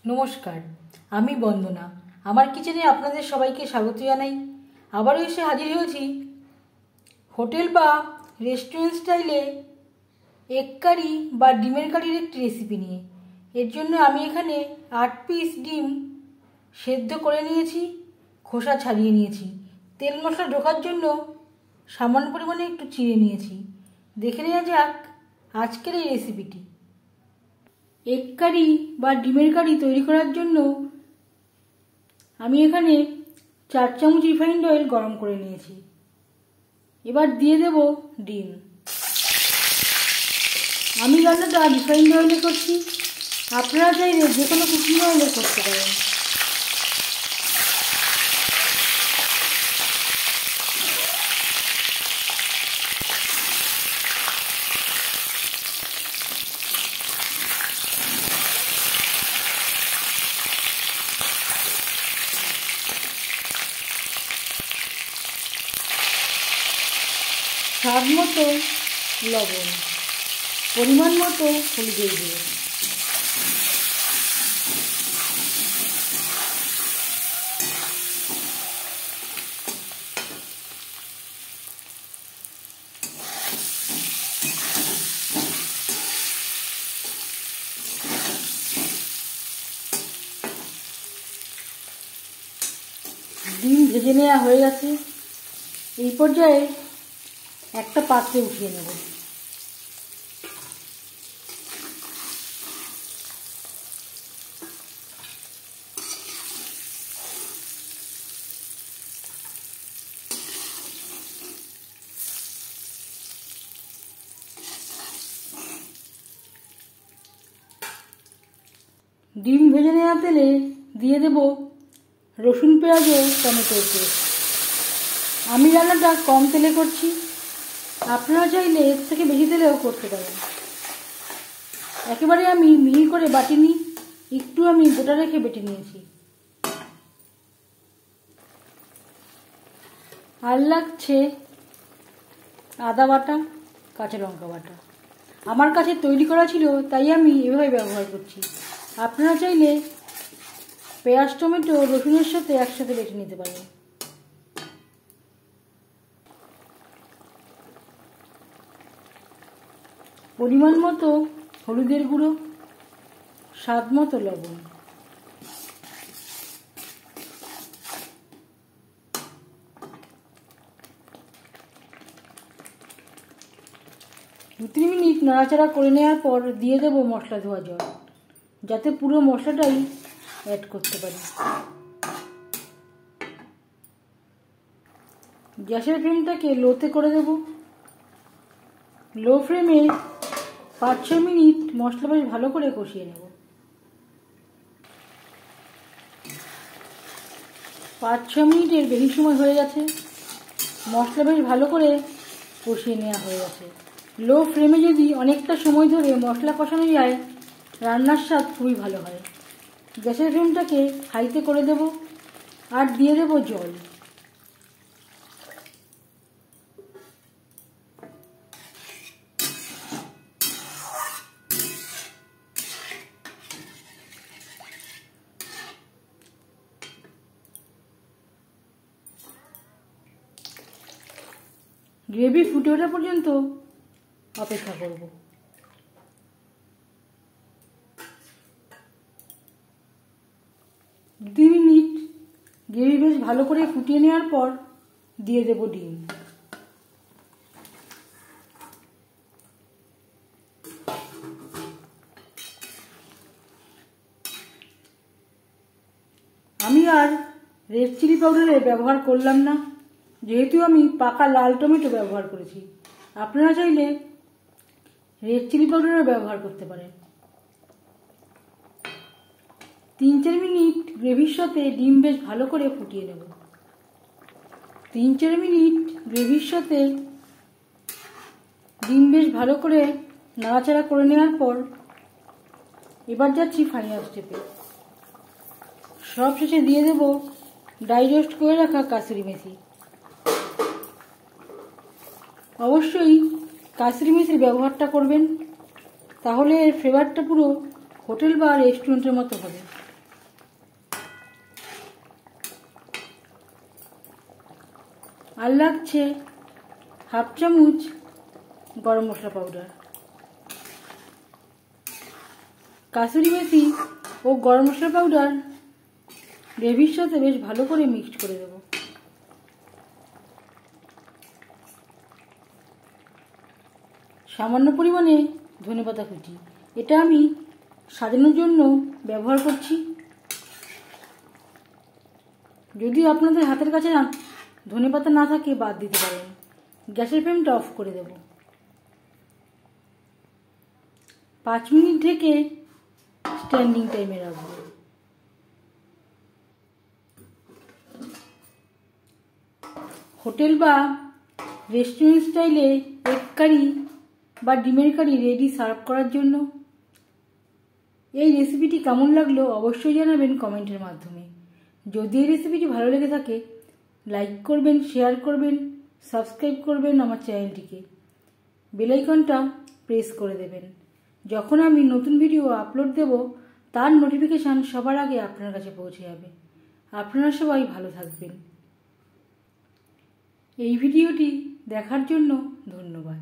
নমস্কার, আমি বন্দনা। আমার কিচেনে আপনাদের সবাইকে স্বাগত জানাই। আবারও এসে হাজির হয়েছি হোটেল বা রেস্টুরেন্ট স্টাইলে এগ কারি বা ডিমের কারির একটি রেসিপি নিয়ে। এর জন্য আমি এখানে 8 পিস ডিম সেদ্ধ করে নিয়েছি, খোসা ছাড়িয়ে নিয়েছি। তেল মশলা ঢোকার জন্য সামান্য পরিমাণে একটু চিড়ে নিয়েছি। দেখে নেওয়া যাক আজকের এই রেসিপিটি। এগ কারি বা ডিমের কারি তৈরি করার জন্য আমি এখানে 4 চামচ রিফাইন্ড অয়েল গরম করে নিয়েছি। এবার দিয়ে দেব ডিম। আমি রান্নাটা রিফাইন্ড অয়েলে করছি, আপনারা চাইলে যে কোনো কুকিং অয়েলে করতে পারেন। স্বাদ মতো লবণ, পরিমাণ মতো হলুদের গুঁড়ো। ডিম ভেজে নেওয়া হয়ে গেছে। এই পর্যায়ে একটা পাত্রে উঠিয়ে নেব। ডিম ভেজে নেওয়া তেলে দিয়ে দেব রসুন, পেঁয়াজ ও টমেটোর পেস্ট। আমি রান্নাটা কম তেলে করছি, আপনারা চাইলে এর থেকে বেশি তেলেও করতে পারেন। একেবারে আমি মিহি করে বাটিনি, একটু আমি গোটা রেখে বেটে নিয়েছি। আর লাগছে আদা বাটা, কাঁচা লঙ্কা বাটা। আমার কাছে তৈরি করা ছিল তাই আমি এভাবে ব্যবহার করছি। আপনারা চাইলে পেঁয়াজ, টমেটো, রসুনের সাথে একসাথে বেটে নিতে পারেন। পরিমাণ মতো হলুদের গুঁড়ো, স্বাদ মতো লবণ। দু 3 মিনিট নাড়াচাড়া করে নেওয়ার পর দিয়ে দেবো মশলা ধোয়া জল, যাতে পুরো মশলাটাই অ্যাড করতে পারি। গ্যাসের ফ্লেমটাকে লোতে করে দেব। লো ফ্লেমে 5-6 মিনিট মশলা বেশ ভালো করে কষিয়ে নেব। 5-6 মিনিটের বেশি সময় হয়ে গেছে। মশলা বেশ ভালো করে কষিয়ে নেওয়া হয়ে গেছে। লো ফ্লেমে যদি অনেকটা সময় ধরে মশলা কষানো যায়, রান্নার স্বাদ খুবই ভালো হয়। গ্যাসের ফ্লেমটাকে হাইতে করে দেব আর দিয়ে দেব জল। গ্রেভি ফুটে ওঠা পর্যন্ত অপেক্ষা করব। দু মিনিট গ্রেভি বেশ ভালো করে ফুটিয়ে নেওয়ার পর দিয়ে দেব ডিম। আমি আর রেড চিলি পাউডারের ব্যবহার করলাম না, যেহেতু আমি পাকা লাল টমেটো ব্যবহার করেছি। আপনারা চাইলে রেড চিলি পাউডারও ব্যবহার করতে পারেন। 3-4 মিনিট গ্রেভির সাথে ডিম বেশ ভালো করে ফুটিয়ে নেব। 3-4 মিনিট গ্রেভির সাথে ডিম বেশ ভালো করে নাড়াচাড়া করে নেওয়ার পর এবার যাচ্ছি ফাইনাল স্টেপে। সব শেষে দিয়ে দেব ড্রাই রোস্ট করে রাখা কাসুরি মেথি। অবশ্যই কাসুরি মেথির ব্যবহারটা করবেন, তাহলে এর ফ্লেভারটা পুরো হোটেল বা রেস্টুরেন্টের মতো হবে। আর লাগছে হাফ চামচ গরম মশলা পাউডার। কাসুরি মেথি ও গরম মশলা পাউডার গ্রেভির সাথে বেশ ভালো করে মিক্সড করে দেব। সামান্য পরিমাণে ধনেপাতা কুচি, এটা আমি সাজানোর জন্য ব্যবহার করছি। যদি আপনাদের হাতের কাছে ধনেপাতা না থাকে বাদ দিতে পারেন। গ্যাসের ফ্লেমটা অফ করে দেব। 5 মিনিট ঢেকে স্ট্যান্ডিং টাইমে রাখবো। হোটেল বা রেস্টুরেন্ট স্টাইলে এগ কারি বা ডিমের কারি রেডি সার্ভ করার জন্য। এই রেসিপিটি কেমন লাগলো অবশ্যই জানাবেন কমেন্টের মাধ্যমে। যদি এই রেসিপিটি ভালো লেগে থাকে লাইক করবেন, শেয়ার করবেন, সাবস্ক্রাইব করবেন আমার চ্যানেলটিকে, বেল আইকনটা প্রেস করে দেবেন। যখন আমি নতুন ভিডিও আপলোড দেব তার নোটিফিকেশান সবার আগে আপনার কাছে পৌঁছে যাবে। আপনারা সবাই ভালো থাকবেন। এই ভিডিওটি দেখার জন্য ধন্যবাদ।